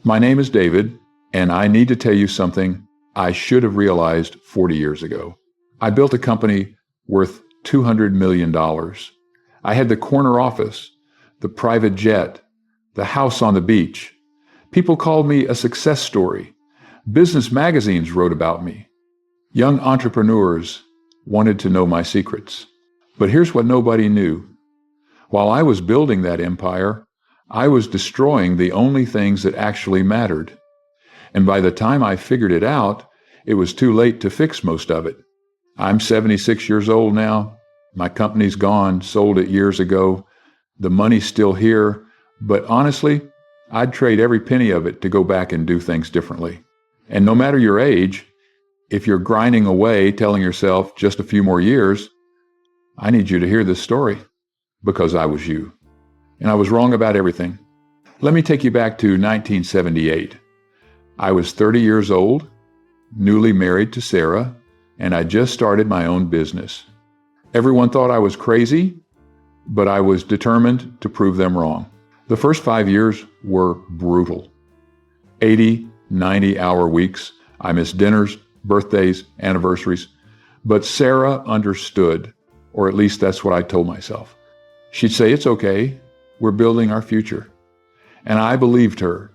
My name is David, and I need to tell you something I should have realized 40 years ago. I built a company worth $200 million. I had the corner office, the private jet, the house on the beach. People called me a success story. Business magazines wrote about me. Young entrepreneurs wanted to know my secrets. But here's what nobody knew. While I was building that empire, I was destroying the only things that actually mattered. And by the time I figured it out, it was too late to fix most of it. I'm 76 years old now. My company's gone, sold it years ago. The money's still here. But honestly, I'd trade every penny of it to go back and do things differently. And no matter your age, if you're grinding away, telling yourself just a few more years, I need you to hear this story because I was you. And I was wrong about everything. Let me take you back to 1978. I was 30 years old, newly married to Sarah, and I just started my own business. Everyone thought I was crazy, but I was determined to prove them wrong. The first 5 years were brutal. 80, 90-hour weeks. I missed dinners, birthdays, anniversaries. But Sarah understood, or at least that's what I told myself. She'd say, "It's okay. We're building our future." And I believed her.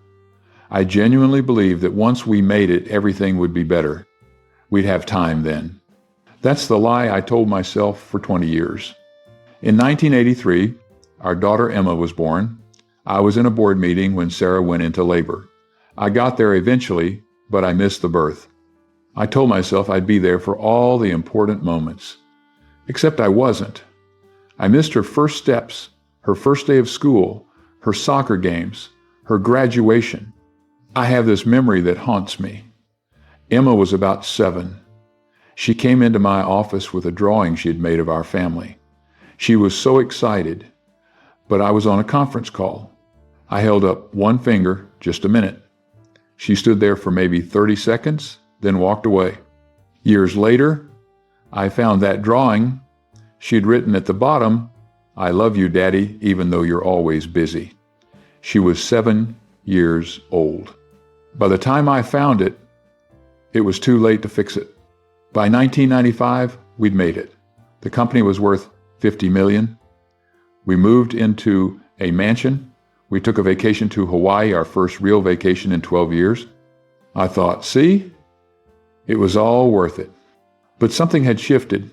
I genuinely believed that once we made it, everything would be better. We'd have time then. That's the lie I told myself for 20 years. In 1983, our daughter Emma was born. I was in a board meeting when Sarah went into labor. I got there eventually, but I missed the birth. I told myself I'd be there for all the important moments. Except I wasn't. I missed her first steps, her first day of school, her soccer games, her graduation. I have this memory that haunts me. Emma was about 7. She came into my office with a drawing she had made of our family. She was so excited, but I was on a conference call. I held up one finger, just a minute. She stood there for maybe 30 seconds, then walked away. Years later, I found that drawing. She'd written at the bottom, "I love you, Daddy, even though you're always busy." She was 7 years old. By the time I found it, it was too late to fix it. By 1995, we'd made it. The company was worth $50 million. We moved into a mansion. We took a vacation to Hawaii, our first real vacation in 12 years. I thought, see, it was all worth it. But something had shifted.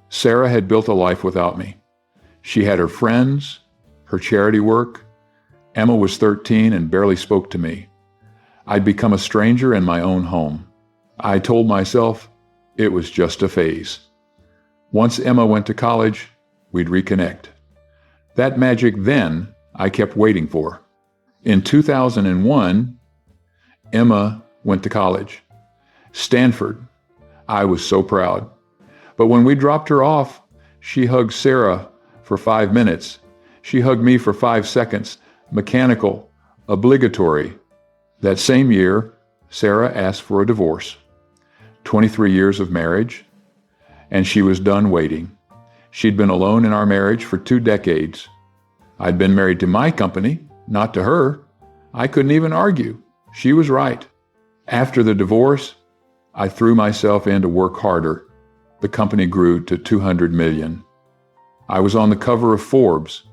Sarah had built a life without me. She had her friends, her charity work. Emma was 13 and barely spoke to me. I'd become a stranger in my own home. I told myself it was just a phase. Once Emma went to college, we'd reconnect. That magic then I kept waiting for. In 2001, Emma went to college. Stanford. I was so proud. But when we dropped her off, she hugged Sarah for 5 minutes. She hugged me for 5 seconds. Mechanical, obligatory. That same year, Sarah asked for a divorce. 23 years of marriage, and she was done waiting. She'd been alone in our marriage for 2 decades. I'd been married to my company, not to her. I couldn't even argue. She was right. After the divorce, I threw myself in to work harder. The company grew to $200 million. I was on the cover of Forbes.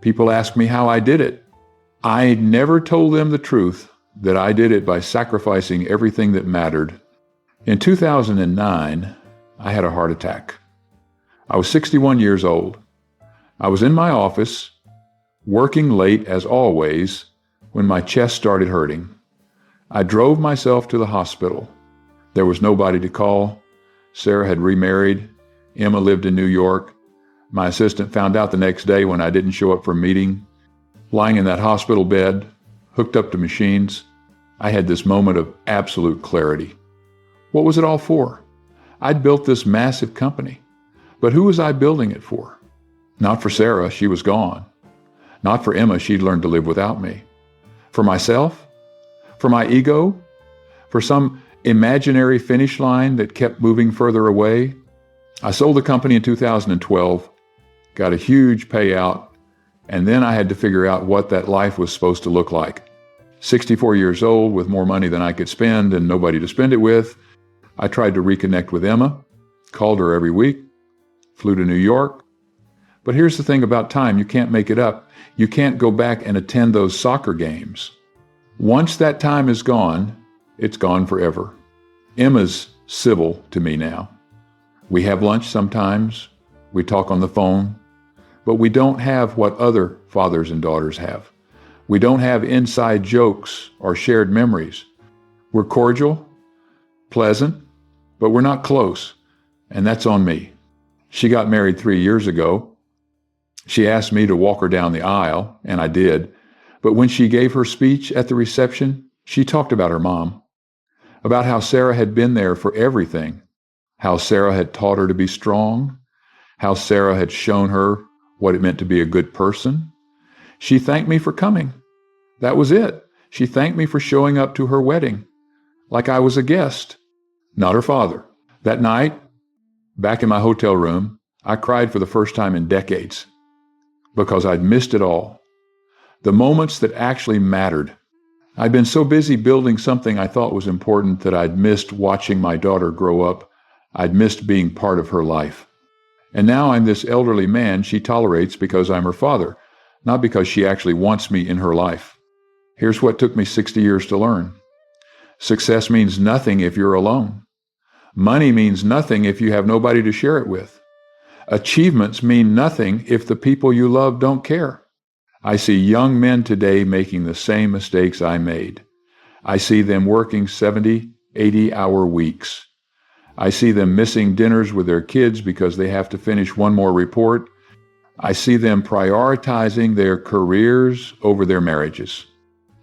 People asked me how I did it. I never told them the truth that I did it by sacrificing everything that mattered. In 2009, I had a heart attack. I was 61 years old. I was in my office, working late as always, when my chest started hurting. I drove myself to the hospital. There was nobody to call. Sarah had remarried. Emma lived in New York. My assistant found out the next day when I didn't show up for a meeting. Lying in that hospital bed, hooked up to machines, I had this moment of absolute clarity. What was it all for? I'd built this massive company. But who was I building it for? Not for Sarah, she was gone. Not for Emma, she'd learned to live without me. For myself? For my ego? For some imaginary finish line that kept moving further away? I sold the company in 2012, got a huge payout, and then I had to figure out what that life was supposed to look like. 64 years old with more money than I could spend and nobody to spend it with, I tried to reconnect with Emma, called her every week, flew to New York. But here's the thing about time, you can't make it up. You can't go back and attend those soccer games. Once that time is gone, it's gone forever. Emma's civil to me now. We have lunch sometimes, we talk on the phone, but we don't have what other fathers and daughters have. We don't have inside jokes or shared memories. We're cordial, pleasant, but we're not close, and that's on me. She got married 3 years ago. She asked me to walk her down the aisle, and I did. But when she gave her speech at the reception, she talked about her mom, about how Sarah had been there for everything, how Sarah had taught her to be strong, how Sarah had shown her what it meant to be a good person. She thanked me for coming. That was it. She thanked me for showing up to her wedding, like I was a guest, not her father. That night, back in my hotel room, I cried for the first time in decades because I'd missed it all. The moments that actually mattered. I'd been so busy building something I thought was important that I'd missed watching my daughter grow up. I'd missed being part of her life. And now I'm this elderly man she tolerates because I'm her father, not because she actually wants me in her life. Here's what took me 60 years to learn. Success means nothing if you're alone. Money means nothing if you have nobody to share it with. Achievements mean nothing if the people you love don't care. I see young men today making the same mistakes I made. I see them working 70, 80-hour weeks. I see them missing dinners with their kids because they have to finish one more report. I see them prioritizing their careers over their marriages.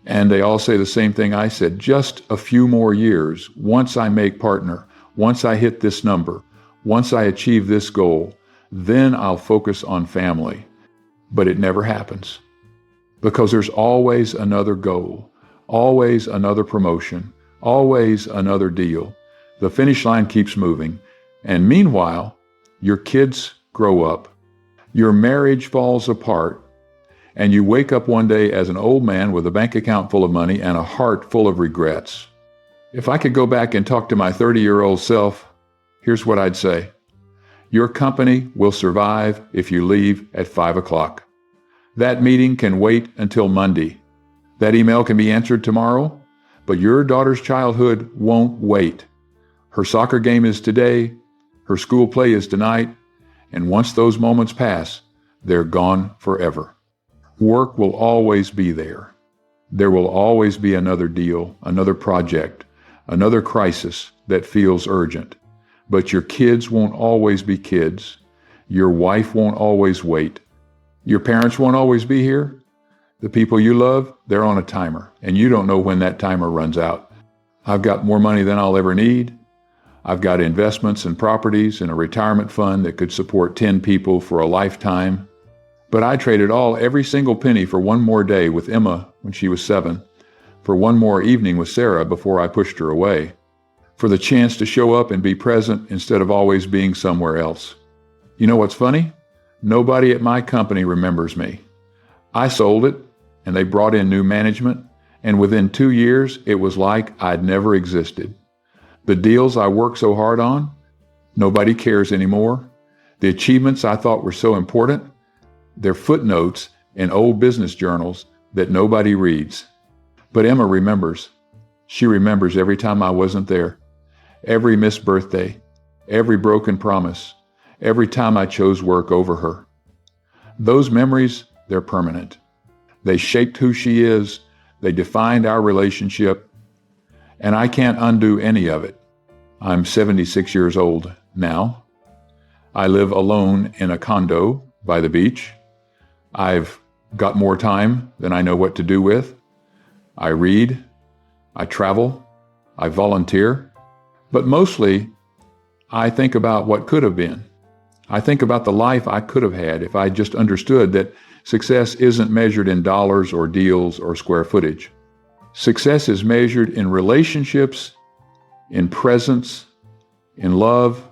And they all say the same thing I said, just a few more years, once I make partner, once I hit this number, once I achieve this goal, then I'll focus on family. But it never happens. Because there's always another goal, always another promotion, always another deal. The finish line keeps moving. And meanwhile, your kids grow up, your marriage falls apart, and you wake up one day as an old man with a bank account full of money and a heart full of regrets. If I could go back and talk to my 30-year-old self, here's what I'd say. Your company will survive if you leave at 5 o'clock. That meeting can wait until Monday. That email can be answered tomorrow, but your daughter's childhood won't wait. Her soccer game is today, her school play is tonight, and once those moments pass, they're gone forever. Work will always be there. There will always be another deal, another project, another crisis that feels urgent. But your kids won't always be kids. Your wife won't always wait. Your parents won't always be here. The people you love, they're on a timer, and you don't know when that timer runs out. I've got more money than I'll ever need. I've got investments and properties and a retirement fund that could support 10 people for a lifetime. But I traded every single penny for one more day with Emma when she was 7, for one more evening with Sarah before I pushed her away, for the chance to show up and be present instead of always being somewhere else. You know what's funny? Nobody at my company remembers me. I sold it, and they brought in new management, and within 2 years, it was like I'd never existed. The deals I worked so hard on, nobody cares anymore. The achievements I thought were so important, they're footnotes in old business journals that nobody reads. But Emma remembers. She remembers every time I wasn't there, every missed birthday, every broken promise, every time I chose work over her. Those memories, they're permanent. They shaped who she is. They defined our relationship. And I can't undo any of it. I'm 76 years old now. I live alone in a condo by the beach. I've got more time than I know what to do with. I read, I travel, I volunteer, but mostly I think about what could have been. I think about the life I could have had if I just understood that success isn't measured in dollars or deals or square footage. Success is measured in relationships, in presence, in love.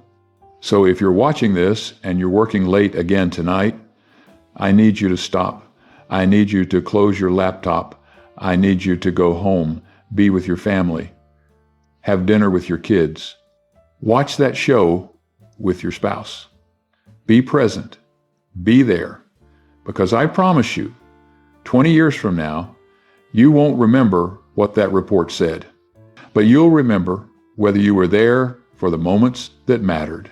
So if you're watching this and you're working late again tonight, I need you to stop. I need you to close your laptop. I need you to go home, be with your family, have dinner with your kids, watch that show with your spouse. Be present, be there, because I promise you, 20 years from now, you won't remember what that report said, but you'll remember whether you were there for the moments that mattered.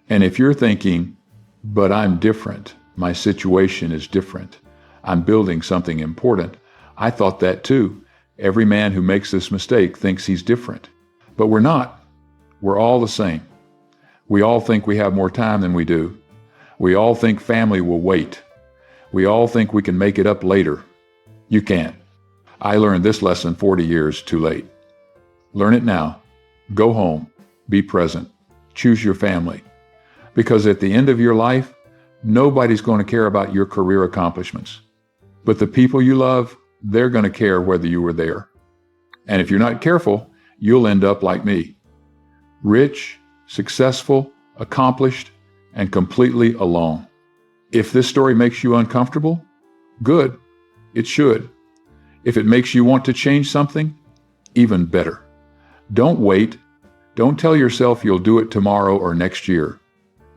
And if you're thinking, but I'm different, my situation is different, I'm building something important, I thought that too. Every man who makes this mistake thinks he's different. But we're not. We're all the same. We all think we have more time than we do. We all think family will wait. We all think we can make it up later. You can't. I learned this lesson 40 years too late. Learn it now. Go home. Be present. Choose your family. Because at the end of your life, nobody's going to care about your career accomplishments. But the people you love, they're going to care whether you were there. And if you're not careful, you'll end up like me. Rich, successful, accomplished, and completely alone. If this story makes you uncomfortable, good. It should. If it makes you want to change something, even better. Don't wait. Don't tell yourself you'll do it tomorrow or next year.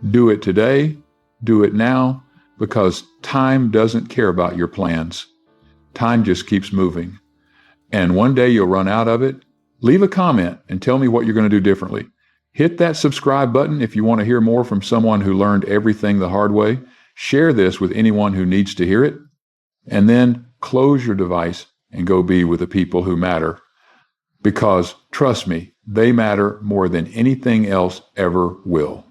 Do it today. Do it now, because time doesn't care about your plans. Time just keeps moving. And one day you'll run out of it. Leave a comment and tell me what you're going to do differently. Hit that subscribe button if you want to hear more from someone who learned everything the hard way. Share this with anyone who needs to hear it. And then close your device and go be with the people who matter. Because, trust me, they matter more than anything else ever will.